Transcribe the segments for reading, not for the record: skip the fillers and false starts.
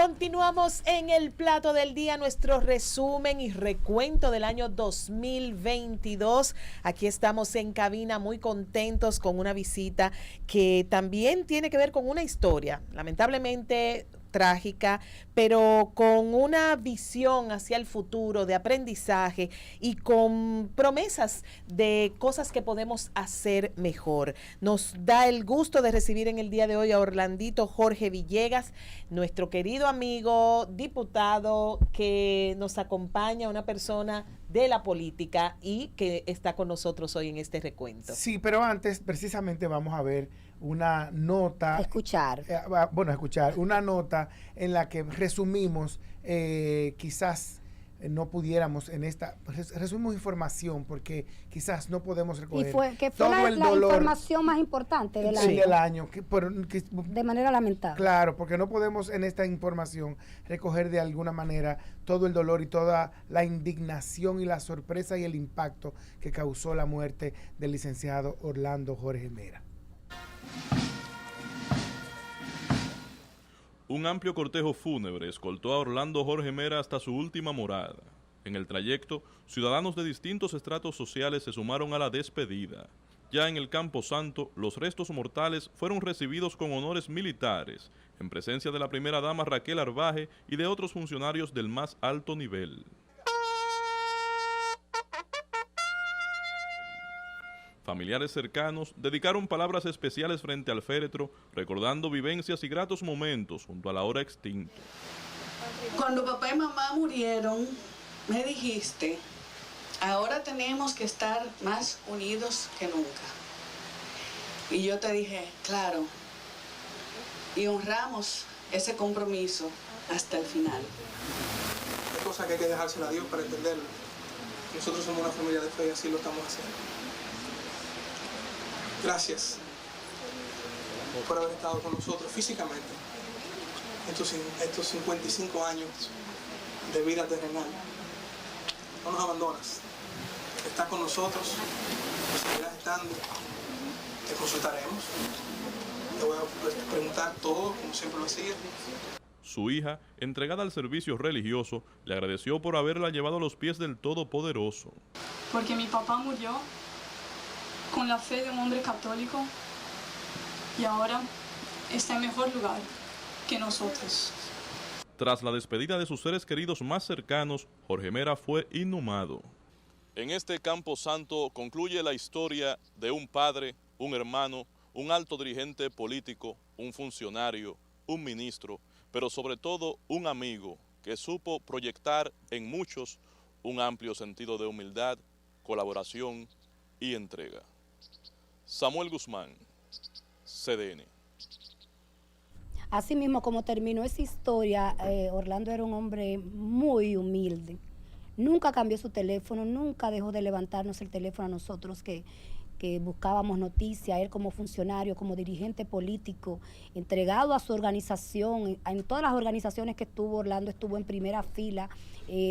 Continuamos en el plato del día, nuestro resumen y recuento del año 2022. Aquí estamos en cabina muy contentos con una visita que también tiene que ver con una historia, lamentablemente trágica, pero con una visión hacia el futuro de aprendizaje y con promesas de cosas que podemos hacer mejor. Nos da el gusto de recibir en el día de hoy a Orlandito Jorge Villegas, nuestro querido amigo diputado que nos acompaña, una persona de la política y que está con nosotros hoy en este recuento. Sí, pero antes precisamente vamos a ver una nota. Escuchar Una nota en la que resumimos, quizás no pudiéramos en esta, resumimos información porque quizás no podemos recoger y fue todo la, el la dolor información más importante del sí, año. del año De manera lamentable. Claro, porque no podemos en esta información recoger de alguna manera todo el dolor y toda la indignación y la sorpresa y el impacto que causó la muerte del licenciado Orlando Jorge Mera. Un amplio cortejo fúnebre escoltó a Orlando Jorge Mera hasta su última morada. En el trayecto, ciudadanos de distintos estratos sociales se sumaron a la despedida. Ya en el Campo Santo, los restos mortales fueron recibidos con honores militares, en presencia de la primera dama Raquel Arbaje y de otros funcionarios del más alto nivel. Familiares cercanos dedicaron palabras especiales frente al féretro, recordando vivencias y gratos momentos junto a la hora extinto. Cuando papá y mamá murieron, me dijiste, ahora tenemos que estar más unidos que nunca. Y yo te dije, claro, y honramos ese compromiso hasta el final. Hay cosas que hay que dejársela a Dios para entenderlo. Nosotros somos una familia de fe y así lo estamos haciendo. Gracias por haber estado con nosotros físicamente estos 55 años de vida terrenal. No nos abandonas. Estás con nosotros, seguirás estando. Te consultaremos. Te voy a preguntar todo, como siempre lo hacía. Su hija, entregada al servicio religioso, le agradeció por haberla llevado a los pies del Todopoderoso. Porque mi papá murió con la fe de un hombre católico y ahora está en mejor lugar que nosotros. Tras la despedida de sus seres queridos más cercanos, Jorge Mera fue inhumado. En este Campo Santo concluye la historia de un padre, un hermano, un alto dirigente político, un funcionario, un ministro, pero sobre todo un amigo que supo proyectar en muchos un amplio sentido de humildad, colaboración y entrega. Samuel Guzmán, CDN. Así mismo como terminó esa historia, Orlando era un hombre muy humilde. Nunca cambió su teléfono, nunca dejó de levantarnos el teléfono a nosotros que buscábamos noticias, él como funcionario, como dirigente político, entregado a su organización. En todas las organizaciones que estuvo, Orlando estuvo en primera fila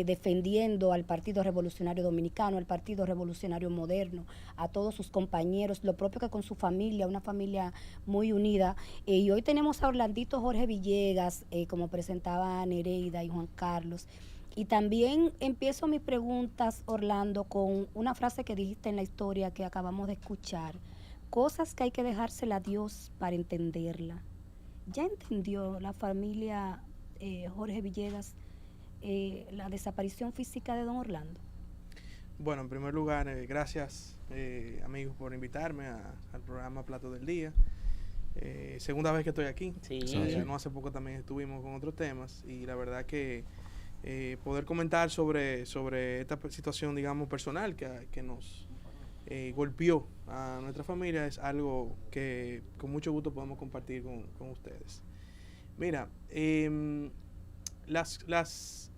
defendiendo al Partido Revolucionario Dominicano, al Partido Revolucionario Moderno, a todos sus compañeros, lo propio que con su familia, una familia muy unida. Y hoy tenemos a Orlandito Jorge Villegas, como presentaba Nereida y Juan Carlos. Y también empiezo mis preguntas, Orlando, con una frase que dijiste en la historia que acabamos de escuchar. Cosas que hay que dejársela a Dios para entenderla. ¿Ya entendió la familia Jorge Villegas la desaparición física de don Orlando? Bueno, en primer lugar, gracias amigos por invitarme al programa Plato del Día. Segunda vez que estoy aquí. Sí. No hace poco también estuvimos con otros temas y la verdad que poder comentar sobre esta situación, digamos, personal que nos golpeó a nuestra familia es algo que con mucho gusto podemos compartir con ustedes. Mira,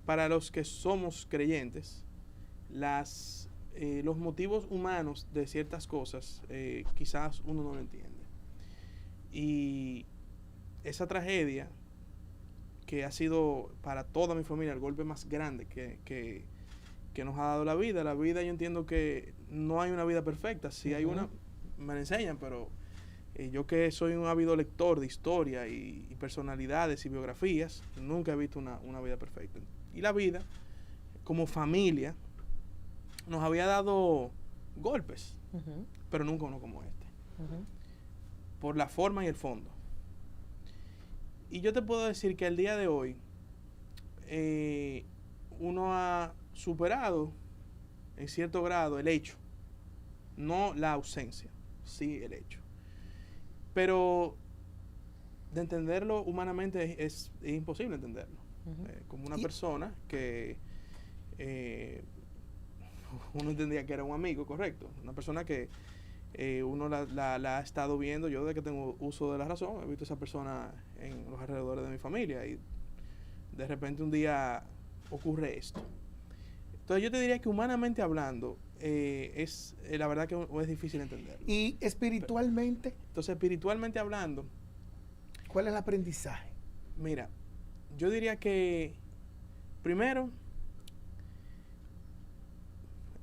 para los que somos creyentes, los motivos humanos de ciertas cosas quizás uno no lo entiende. Y esa tragedia que ha sido para toda mi familia el golpe más grande que nos ha dado la vida. La vida, yo entiendo que no hay una vida perfecta. Si hay una, me la enseñan, pero Yo que soy un ávido lector de historia y personalidades y biografías, nunca he visto una vida perfecta. Y la vida, como familia, nos había dado golpes, pero nunca uno como este. Por la forma y el fondo. Y yo te puedo decir que al día de hoy, uno ha superado en cierto grado el hecho, no la ausencia, sí el hecho. Pero de entenderlo humanamente es imposible entenderlo. Como una persona que uno entendía que era un amigo, correcto. Una persona que uno la ha estado viendo. Yo desde que tengo uso de la razón he visto a esa persona en los alrededores de mi familia y de repente un día ocurre esto. Entonces yo te diría que humanamente hablando es la verdad que es difícil entenderlo. Y espiritualmente, Entonces espiritualmente hablando, ¿cuál es el aprendizaje? mira, yo diría que primero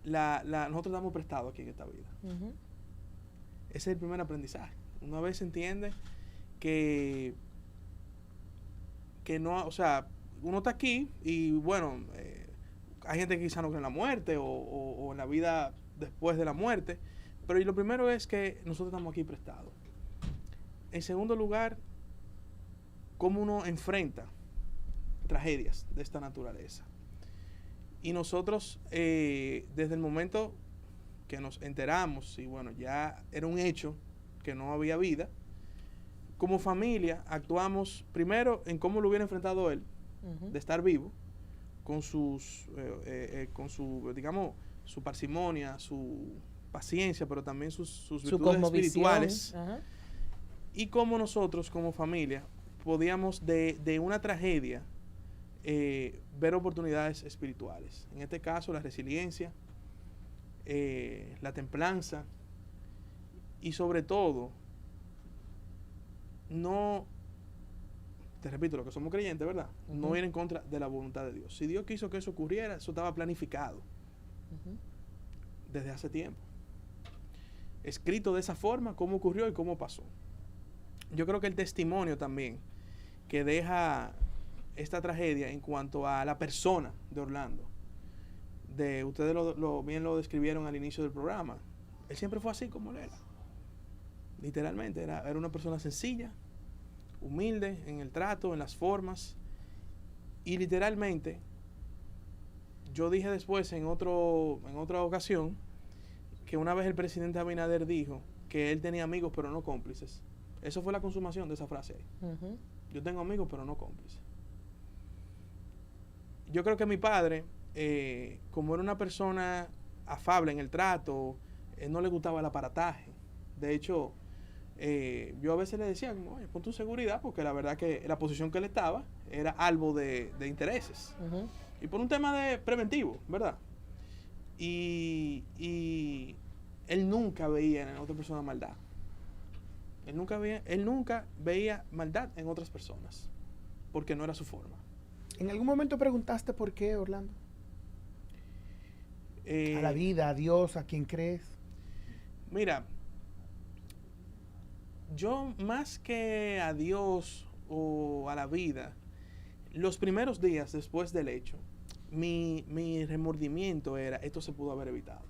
nosotros damos prestado aquí en esta vida. Ese es el primer aprendizaje. Una vez se entiende que no, o sea, uno está aquí y bueno, hay gente que quizá no cree en la muerte o en la vida después de la muerte, pero y lo primero es que nosotros estamos aquí prestados. En segundo lugar, cómo uno enfrenta tragedias de esta naturaleza. Y nosotros, desde el momento que nos enteramos, y bueno, ya era un hecho que no había vida, como familia actuamos primero en cómo lo hubiera enfrentado él, de estar vivo, con su, digamos, su parsimonia, su paciencia, pero también sus virtudes espirituales. Y cómo nosotros, como familia, podíamos de una tragedia ver oportunidades espirituales. En este caso, la resiliencia, la templanza y sobre todo, no, te repito, lo que somos creyentes, ¿verdad? No ir en contra de la voluntad de Dios. Si Dios quiso que eso ocurriera, eso estaba planificado desde hace tiempo. Escrito de esa forma, cómo ocurrió y cómo pasó. Yo creo que el testimonio también que deja esta tragedia en cuanto a la persona de Orlando, ustedes bien lo describieron al inicio del programa, él siempre fue así como él era. Literalmente, era una persona sencilla, humilde en el trato, en las formas, y literalmente, yo dije después en otra ocasión, que una vez el presidente Abinader dijo que él tenía amigos pero no cómplices. Eso fue la consumación de esa frase ahí. Yo tengo amigos pero no cómplices. Yo creo que mi padre, como era una persona afable en el trato, no le gustaba el aparataje. De hecho, yo a veces le decía, oye, pon tu seguridad, porque la verdad que la posición que él estaba era algo de intereses. Y por un tema de preventivo, ¿verdad? Y él nunca veía en otra persona maldad. Él nunca veía maldad en otras personas, porque no era su forma. ¿En algún momento preguntaste por qué, Orlando? A la vida, a Dios, a quien crees. Mira, yo más que a Dios o a la vida, los primeros días después del hecho, mi remordimiento era, esto se pudo haber evitado.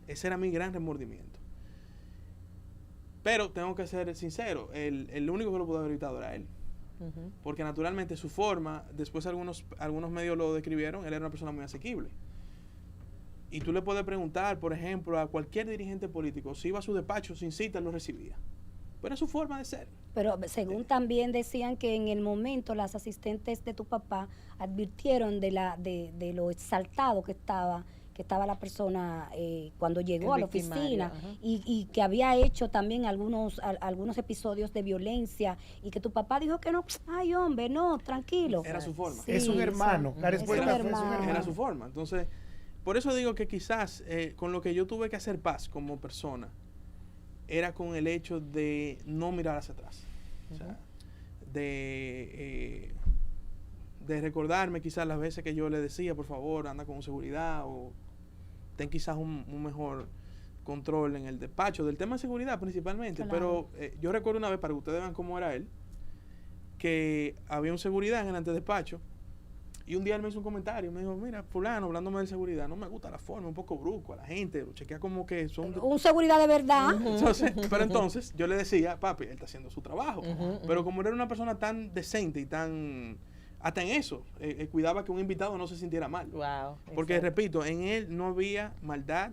Ese era mi gran remordimiento. Pero tengo que ser sincero, el único que lo pudo haber evitado era él. Porque naturalmente su forma, después algunos medios lo describieron, él era una persona muy asequible. Y tú le puedes preguntar, por ejemplo, a cualquier dirigente político, si iba a su despacho sin cita, lo recibía. Pero es su forma de ser. Pero según también decían que en el momento las asistentes de tu papá advirtieron de lo exaltado que estaba la persona cuando llegó a la oficina y que había hecho también algunos episodios de violencia y que tu papá dijo que no, ay hombre, no, tranquilo. Era su forma. Sí, es un hermano. La respuesta fue su hermano. Era su forma. Entonces, por eso digo que quizás con lo que yo tuve que hacer paz como persona era con el hecho de no mirar hacia atrás. O sea, de recordarme quizás las veces que yo le decía, por favor, anda con seguridad o ten quizás un mejor control en el despacho, del tema de seguridad principalmente, Claro. pero yo recuerdo una vez, para que ustedes vean cómo era él, que había un seguridad en el antedespacho, y un día él me hizo un comentario, me dijo, mira, fulano, hablándome de seguridad, no me gusta la forma, un poco brusco a la gente, lo chequea como que son... Un seguridad de verdad. Entonces, yo le decía, papi, él está haciendo su trabajo, pero como él era una persona tan decente y tan... Hasta en eso, cuidaba que un invitado no se sintiera mal. Wow. Porque, exacto. repito, en él no había maldad,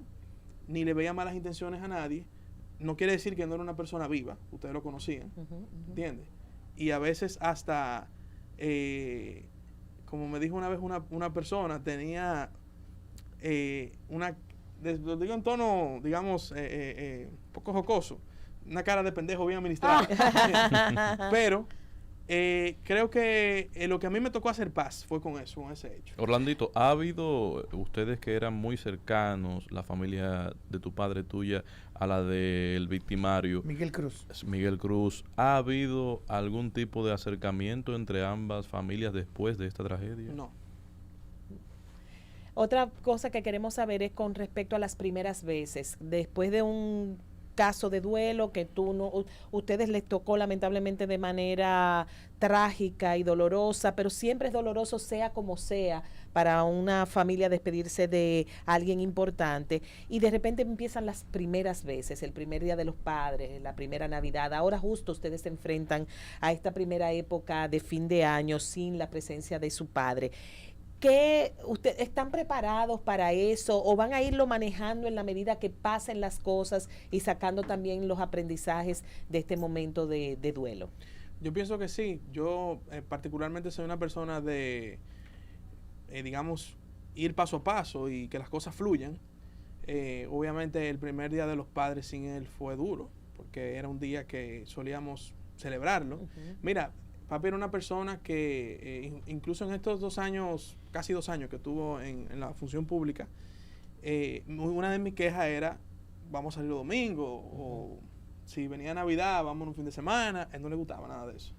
ni le veía malas intenciones a nadie. No quiere decir que no era una persona viva, ustedes lo conocían, ¿entiendes? Y a veces hasta, como me dijo una vez una persona, tenía lo digo en tono, digamos, poco jocoso, una cara de pendejo bien administrada. Pero creo que lo que a mí me tocó hacer paz fue con eso, con ese hecho. Orlandito, ¿ha habido, ustedes que eran muy cercanos, la familia de tu padre tuya a la del victimario, Miguel Cruz. Miguel Cruz, ¿ha habido algún tipo de acercamiento entre ambas familias después de esta tragedia? No. Otra cosa que queremos saber es con respecto a las primeras veces, después de un caso de duelo que ustedes les tocó lamentablemente de manera trágica y dolorosa, pero siempre es doloroso sea como sea para una familia despedirse de alguien importante, y de repente empiezan las primeras veces, el primer día de los padres, la primera Navidad. Ahora justo ustedes se enfrentan a esta primera época de fin de año sin la presencia de su padre. ¿Están preparados para eso o van a irlo manejando en la medida que pasen las cosas y sacando también los aprendizajes de este momento de duelo? Yo pienso que sí. Yo particularmente soy una persona de, digamos, ir paso a paso y que las cosas fluyan. Obviamente el primer día de los padres sin él fue duro, porque era un día que solíamos celebrarlo. Mira, papi era una persona que incluso en estos 2 años, casi 2 años que tuvo en la función pública, una de mis quejas era, vamos a salir los domingos, o si venía Navidad, vamos un fin de semana. A él no le gustaba nada de eso.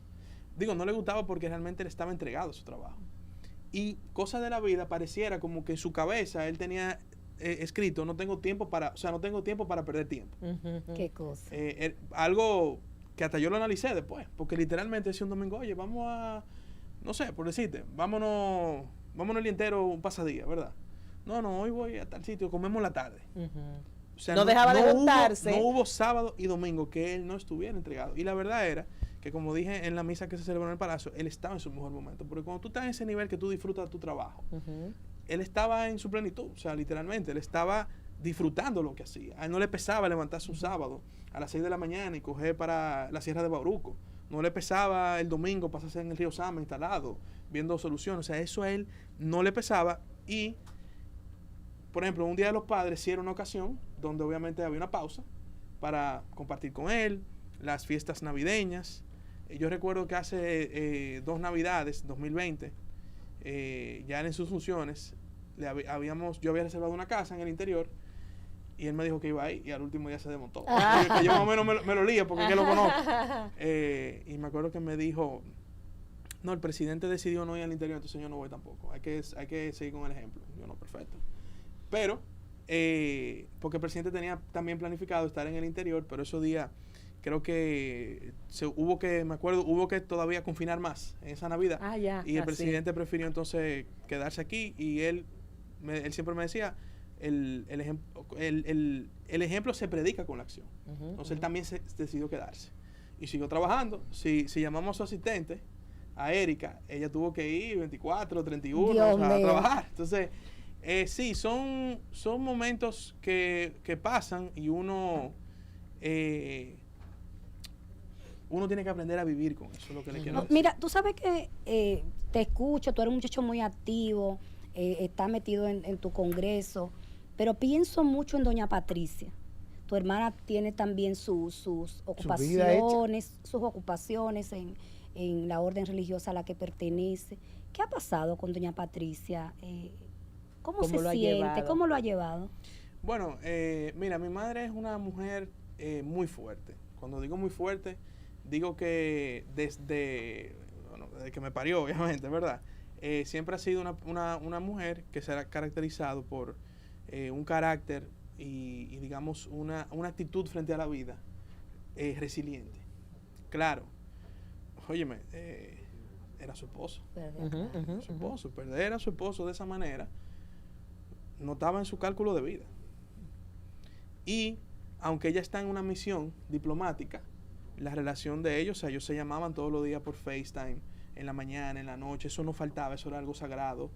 Digo, no le gustaba porque realmente él estaba entregado a su trabajo. Y cosas de la vida pareciera como que en su cabeza él tenía escrito, no tengo tiempo para perder tiempo. Qué cosa. Algo que hasta yo lo analicé después, porque literalmente decía un domingo, oye, vamos a, no sé, por decirte, vámonos el día entero un pasadía, ¿verdad? No, hoy voy a tal sitio, comemos la tarde. O sea, No dejaba de juntarse. No hubo sábado y domingo que él no estuviera entregado. Y la verdad era que, como dije en la misa que se celebró en el Palacio, él estaba en su mejor momento. Porque cuando tú estás en ese nivel que tú disfrutas tu trabajo, él estaba en su plenitud. O sea, literalmente, él estaba disfrutando lo que hacía. A él no le pesaba levantarse un sábado a las 6 de la mañana y coger para la Sierra de Bauruco. No le pesaba el domingo pasarse en el río Sama instalado, viendo soluciones. O sea, eso a él no le pesaba. Y, por ejemplo, un Día de los Padres sí era una ocasión donde obviamente había una pausa para compartir con él, las fiestas navideñas. Yo recuerdo que hace 2 Navidades, 2020, ya en sus funciones, yo había reservado una casa en el interior, y él me dijo que iba ahí, y al último día se desmontó. Que yo más o menos me lo lía porque es que lo conozco. Y me acuerdo que me dijo, no, el presidente decidió no ir al interior, entonces yo no voy tampoco. Hay que seguir con el ejemplo. Yo no, perfecto. Pero, porque el presidente tenía también planificado estar en el interior, pero ese día creo que hubo que todavía confinar más en esa Navidad. Y el presidente prefirió entonces quedarse aquí, y él siempre me decía, el ejemplo se predica con la acción. Entonces él también decidió quedarse y siguió trabajando. Si llamamos a su asistente, a Erika, ella tuvo que ir 24, 31 a trabajar. Entonces, sí, son momentos que pasan, y uno tiene que aprender a vivir con eso, es lo que le quiero decir. Mira, tú sabes que te escucho, tú eres un muchacho muy activo, estás metido en tu congreso, pero pienso mucho en doña Patricia. Tu hermana tiene también sus ocupaciones, en la orden religiosa a la que pertenece. ¿Qué ha pasado con doña Patricia? ¿Cómo se siente? ¿Cómo lo ha llevado? Bueno, mira, mi madre es una mujer muy fuerte. Cuando digo muy fuerte, digo que desde que me parió, obviamente, ¿verdad? Siempre ha sido una mujer que se ha caracterizado por un carácter y digamos, una actitud frente a la vida resiliente. Claro, óyeme, era su esposo. Su esposo, perder a su esposo de esa manera no estaba en su cálculo de vida. Y aunque ella está en una misión diplomática, la relación de ellos, o sea, ellos se llamaban todos los días por FaceTime, en la mañana, en la noche, eso no faltaba, eso era algo sagrado.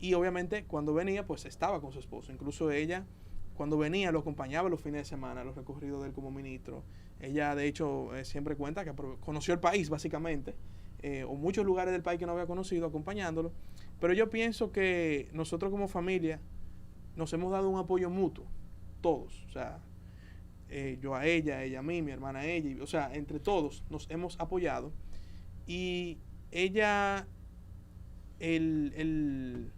Y obviamente cuando venía, pues estaba con su esposo. Incluso ella, cuando venía, lo acompañaba los fines de semana, los recorridos de él como ministro. Ella, de hecho, siempre cuenta que conoció el país, básicamente, o muchos lugares del país que no había conocido, acompañándolo. Pero yo pienso que nosotros como familia nos hemos dado un apoyo mutuo, todos. O sea, yo a ella a mí, mi hermana a ella, o sea, entre todos nos hemos apoyado. Y ella, el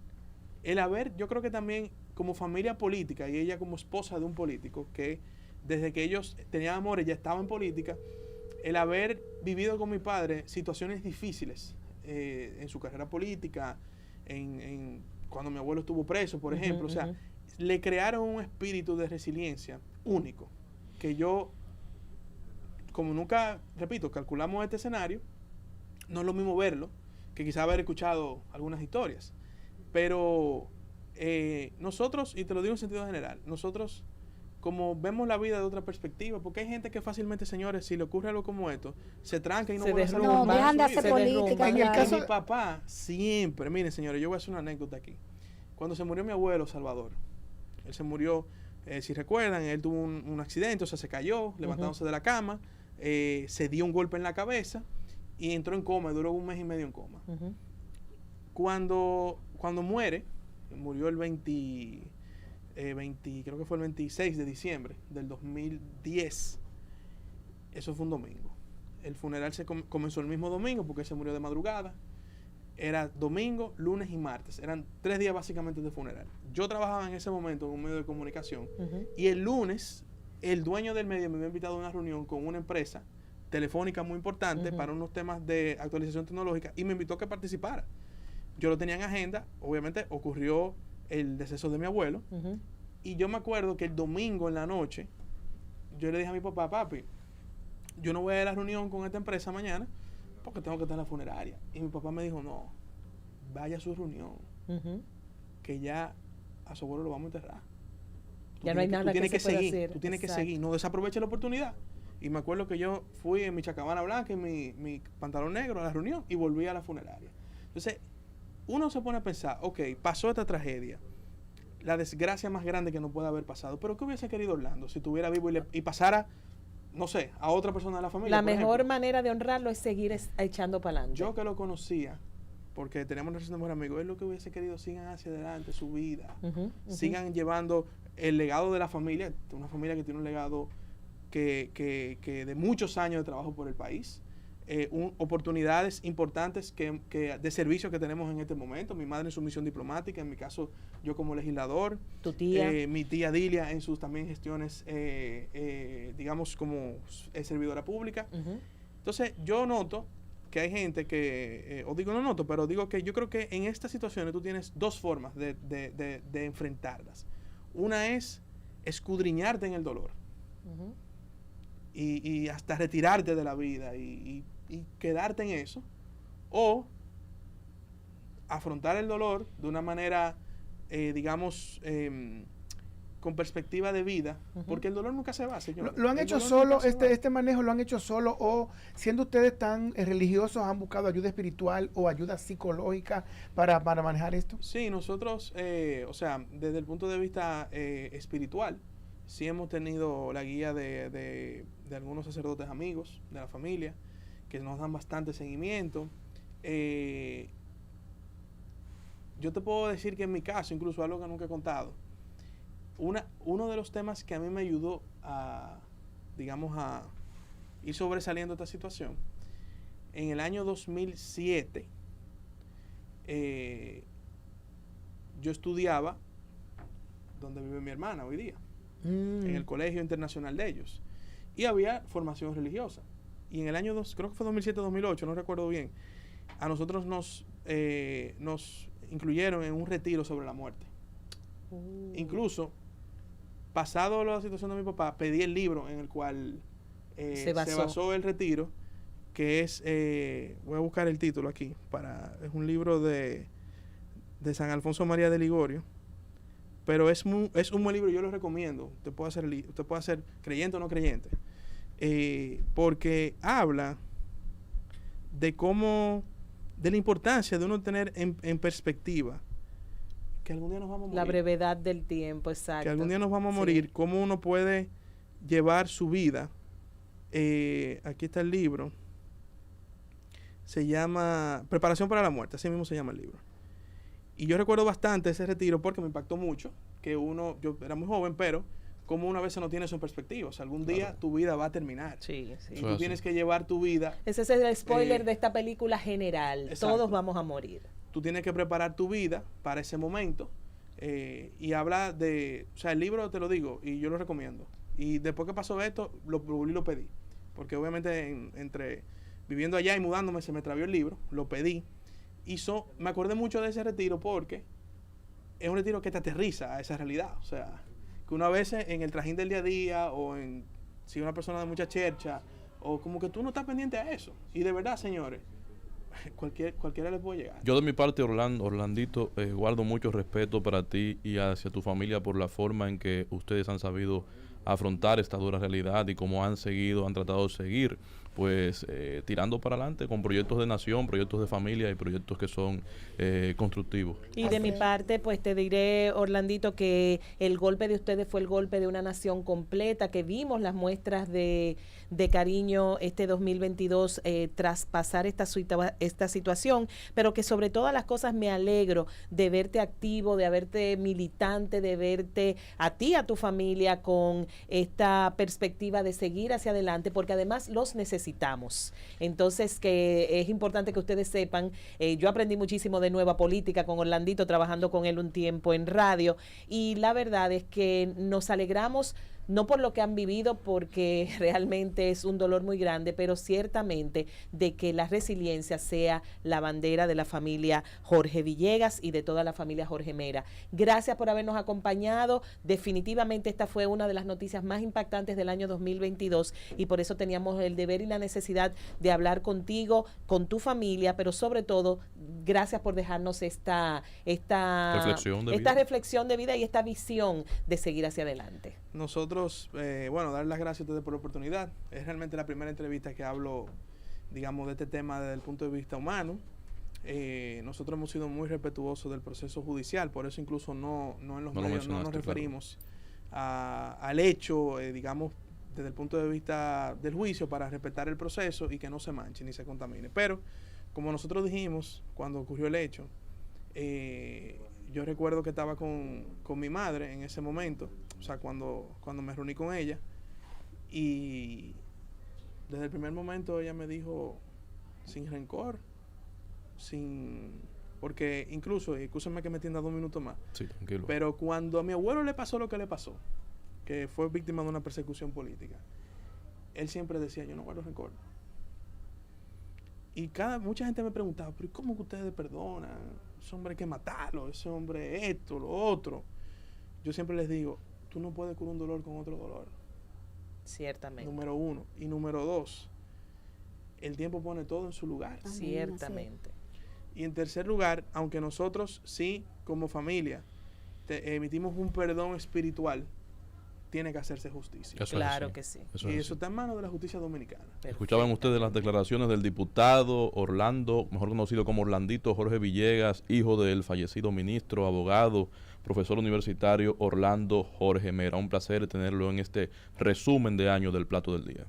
haber, yo creo que también como familia política y ella como esposa de un político, que desde que ellos tenían amor, ella estaba en política, el haber vivido con mi padre situaciones difíciles en su carrera política, cuando mi abuelo estuvo preso, por ejemplo, o sea, le crearon un espíritu de resiliencia único, que yo, como nunca, repito, calculamos este escenario, no es lo mismo verlo que quizá haber escuchado algunas historias, pero nosotros, y te lo digo en sentido general, nosotros como vemos la vida de otra perspectiva, porque hay gente que fácilmente, señores, si le ocurre algo como esto, se tranca y no vuelve a hacer no, dejan de hacer política. En el caso de mi papá, siempre, miren señores, yo voy a hacer una anécdota aquí. Cuando se murió mi abuelo, Salvador, él se murió, si recuerdan, él tuvo un accidente, o sea, se cayó, levantándose de la cama, se dio un golpe en la cabeza y entró en coma, duró 1 mes y medio en coma. Cuando muere, murió el 20, creo que fue el 26 de diciembre del 2010. Eso fue un domingo. El funeral comenzó el mismo domingo porque se murió de madrugada. Era domingo, lunes y martes. Eran 3 días básicamente de funeral. Yo trabajaba en ese momento en un medio de comunicación y el lunes el dueño del medio me había invitado a una reunión con una empresa telefónica muy importante para unos temas de actualización tecnológica y me invitó a que participara. Yo lo tenía en agenda, obviamente ocurrió el deceso de mi abuelo y yo me acuerdo que el domingo en la noche yo le dije a mi papá, papi, yo no voy a ir a la reunión con esta empresa mañana porque tengo que estar en la funeraria. Y mi papá me dijo, no, vaya a su reunión, que ya a su abuelo lo vamos a enterrar. Ya no hay nada que se pueda hacer. Tú tienes que seguir, no desaproveche la oportunidad. Y me acuerdo que yo fui en mi chacabana blanca y mi pantalón negro a la reunión y volví a la funeraria. Entonces, uno se pone a pensar, ok, pasó esta tragedia, la desgracia más grande que no puede haber pasado, pero ¿qué hubiese querido Orlando si estuviera vivo y pasara, no sé, a otra persona de la familia? La mejor manera de honrarlo es seguir echando para adelante. Yo que lo conocía, porque tenemos una relación de buen amigo, es lo que hubiese querido, sigan hacia adelante su vida, sigan llevando el legado de la familia, una familia que tiene un legado que de muchos años de trabajo por el país, oportunidades importantes de servicio que tenemos en este momento. Mi madre en su misión diplomática, en mi caso yo como legislador, tu tía, mi tía Dilia en sus también gestiones, digamos como servidora pública. Entonces yo noto que hay gente que, o digo no noto, pero digo que yo creo que en estas situaciones tú tienes dos formas de enfrentarlas. Una es escudriñarte en el dolor y hasta retirarte de la vida y quedarte en eso, o afrontar el dolor de una manera, digamos, con perspectiva de vida, porque el dolor nunca se va, señor. ¿Lo han hecho solo, este manejo lo han hecho solo, o siendo ustedes tan religiosos han buscado ayuda espiritual o ayuda psicológica para manejar esto? Sí, nosotros, o sea, desde el punto de vista espiritual, sí hemos tenido la guía de algunos sacerdotes amigos de la familia, que nos dan bastante seguimiento. Yo te puedo decir que en mi caso, incluso algo que nunca he contado, uno de los temas que a mí me ayudó a ir sobresaliendo esta situación, en el año 2007, yo estudiaba donde vive mi hermana hoy día, en el colegio internacional de ellos, y había formación religiosa. Y en el año, creo que fue 2007-2008, no recuerdo bien, a nosotros nos incluyeron en un retiro sobre la muerte. Incluso pasado la situación de mi papá, pedí el libro en el cual se basó el retiro, que es, voy a buscar el título aquí, es un libro de San Alfonso María de Ligorio, pero es un buen libro, yo lo recomiendo. Usted puede hacer creyente o no creyente, porque habla de la importancia de uno tener en perspectiva que algún día nos vamos a morir. La brevedad del tiempo, exacto. Que algún día nos vamos a morir, cómo uno puede llevar su vida. Aquí está el libro, se llama Preparación para la Muerte, así mismo se llama el libro. Y yo recuerdo bastante ese retiro porque me impactó mucho, yo era muy joven, pero como una vez no tiene eso en perspectiva. O sea, algún día tu vida va a terminar. Sí, sí. Y tú tienes que llevar tu vida. Ese es el spoiler de esta película general. Exacto. Todos vamos a morir. Tú tienes que preparar tu vida para ese momento. Y habla de... O sea, el libro te lo digo y yo lo recomiendo. Y después que pasó esto, lo pedí. Porque obviamente entre viviendo allá y mudándome se me extravió el libro. Lo pedí. Me acordé mucho de ese retiro porque es un retiro que te aterriza a esa realidad. O sea, que una vez en el trajín del día a día o si una persona de mucha chercha o como que tú no estás pendiente a eso. Y de verdad, señores, cualquiera le puede llegar. Yo de mi parte, Orlandito, guardo mucho respeto para ti y hacia tu familia por la forma en que ustedes han sabido afrontar esta dura realidad y cómo han tratado de seguir pues tirando para adelante con proyectos de nación, proyectos de familia y proyectos que son constructivos. Y de mi parte, pues te diré, Orlandito, que el golpe de ustedes fue el golpe de una nación completa, que vimos las muestras de cariño este 2022 tras pasar esta situación, pero que sobre todas las cosas me alegro de verte activo, de verte militante, de verte a ti, a tu familia con esta perspectiva de seguir hacia adelante, porque además los necesitamos. Entonces, que es importante que ustedes sepan, yo aprendí muchísimo de nueva política con Orlandito, trabajando con él un tiempo en radio, y la verdad es que nos alegramos no por lo que han vivido, porque realmente es un dolor muy grande, pero ciertamente de que la resiliencia sea la bandera de la familia Jorge Villegas y de toda la familia Jorge Mera. Gracias por habernos acompañado. Definitivamente esta fue una de las noticias más impactantes del año 2022 y por eso teníamos el deber y la necesidad de hablar contigo, con tu familia, pero sobre todo, gracias por dejarnos esta reflexión de vida y esta visión de seguir hacia adelante. Nosotros, dar las gracias a ustedes por la oportunidad. Es realmente la primera entrevista que hablo, digamos, de este tema desde el punto de vista humano. Nosotros hemos sido muy respetuosos del proceso judicial, por eso incluso no en los medios no nos referimos al hecho, digamos, desde el punto de vista del juicio, para respetar el proceso y que no se manche ni se contamine. Pero, como nosotros dijimos cuando ocurrió el hecho, yo recuerdo que estaba con mi madre en ese momento, o sea, cuando me reuní con ella, y desde el primer momento ella me dijo, sin rencor, porque incluso, escúchame que me atienda 2 minutos más, sí, tranquilo. Pero cuando a mi abuelo le pasó lo que le pasó, que fue víctima de una persecución política, él siempre decía, yo no guardo rencor. Y mucha gente me preguntaba, pero ¿cómo que ustedes perdonan? Ese hombre hay que matarlo, ese hombre esto, lo otro. Yo siempre les digo, tú no puedes curar un dolor con otro dolor. Ciertamente. Número 1. Y número 2, el tiempo pone todo en su lugar. Ciertamente. Y en tercer lugar, aunque nosotros sí, como familia, emitimos un perdón espiritual, tiene que hacerse justicia. Claro que sí. Y eso está en manos de la justicia dominicana. Escuchaban ustedes las declaraciones del diputado Orlando, mejor conocido como Orlandito Jorge Villegas, hijo del fallecido ministro, abogado, profesor universitario Orlando Jorge Mera. Un placer tenerlo en este resumen de año del Plato del Día.